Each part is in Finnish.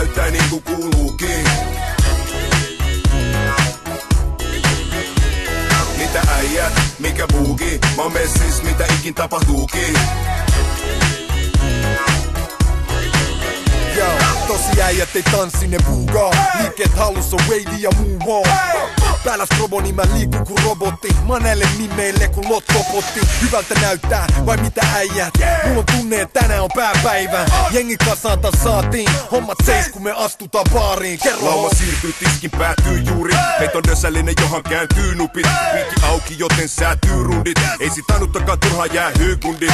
näyttää niinku kuuluukin. Mitä äijät, mikä buugi, mä oon messis, mitä ikin tapahtuukin. Yo, tosi äijät ei tanssi, ne buugaa. Liikkeet hallussa, wavy ja moonwalk. Päällä strobo, niin mä liikun ku robotti. Mä näille nimeille ku lottopotti. Hyvältä näyttää, vai mitä äijät? Mulla on tunne, että tänään on pääpäivä. Jengi kasaan taas saatiin. Hommat seis, kun me astutaan baariin. Kerro. Lauma siirtyy, tiskin päättyy juuri. Meitä on dösällinen, johon kääntyy nupit. Piikki auki, joten säätyy rundit. Ei sit ainuttakaan turhaa jää hyykundit.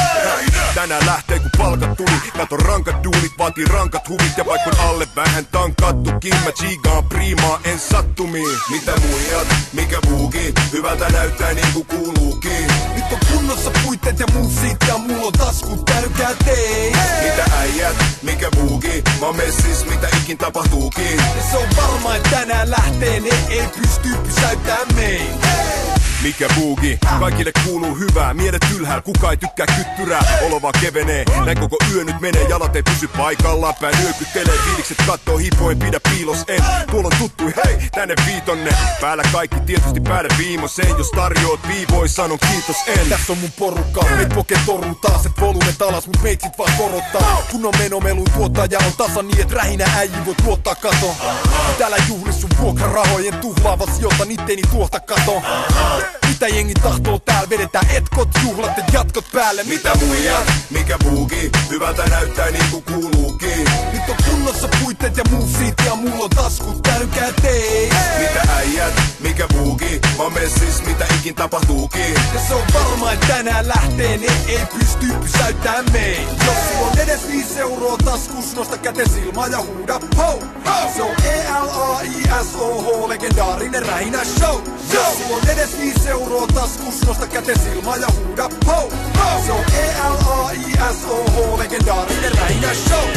Tänään lähtee kun palkat tuli. Kato rankat duunit, vaatii rankat huvit. Ja vaikka on alle vähän tankattukin, mä chigaan priimaa, en sattumiin. Mitä muijat, mikä buugi, hyvältä näyttää niinku kuuluukin. Nyt on kunnossa puitteet ja musiikki ja mulla on taskut täykää tei. Mitä äijät, mikä buugi, mä oon messis, mitä ikin tapahtuukin. Ja se on varma, että tänään lähtee, ne ei pysty pysäyttää meitä. Mikä buugi, kaikille kuuluu hyvää. Mielet ylhäällä, kuka ei tykkää kyttyrää. Olo vaan kevenee, näin koko yö nyt menee. Jalat ei pysy paikallaan, pää nyökyttelee. Fiilikset kattoo hipoen, pidä piilos en. Tuolla on tuttui, hei, tänne viitonne. Päällä kaikki tietysti päälle viimoseen. Jos tarjoat viivoi, sanon kiitos en. Tässä on mun porukka, meit poke toruu taas. Et volumet alas, mut meitsit vaan korottaa. Kun on menomelun tuottaja on tasa niin, et rähinä äijin voit luottaa kato. Täällä juhlis sun vuokrarahojen tuhlaava sijoitan itteni tuosta kato. Mitä jengi tahtoo täällä, vedetään etkot, juhlat et jatkot päälle. Mitä muijat, mikä buugi, hyvältä näyttää niinku kuuluukin. Nyt on kunnossa puitteet ja musiikki ja mulla on taskut täykää tei. Mitä äijät, mikä buugi, mä oon messis, mitä ikin tapahtuukin. Ja se on varma, että tänään lähtee, ne ei pysty pysäyttää meitä. Jos sulla on edes 5 euroa taskus, nosta kätes ilmaan ja huuda ho! Se on ELAISOH, legendaarinen rähinä show. Jos sulla on edes 5 euroa taskus, nosta kätes ilmaan ja huuda ho! Se on ELAISOH, legendaarinen rähinä show.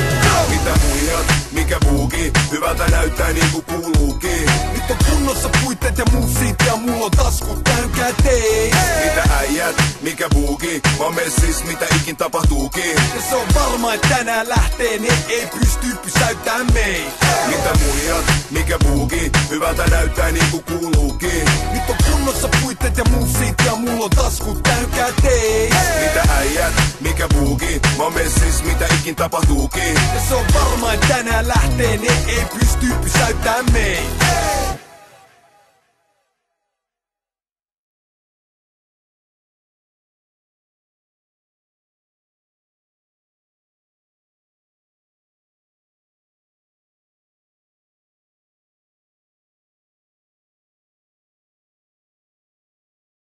Mitä muijat, mikä buugi, hyvältä näyttää niinku kuuluukin. Nyt on kunnossa puitteet ja musiikki ja mulla on taskut täykää tei. Mitä äijät, mikä buugi, mä oon messis, mitä ikin tapahtuukin. Ja se on varma, että tänään lähtee, ne ei pysty pysäyttää meitä. Mitä muijat, mikä buugi, hyvältä näyttää niinku kuuluukin. Nyt on kunnossa puitteet ja musiikki ja mulla on taskut täykää tei. Mitä äijät, mikä buugi, mä oon messis, mitä ikin tapahtuukin. Ja se on varma, että tänään lähtee, ne ei pysty pysäyttää meitä.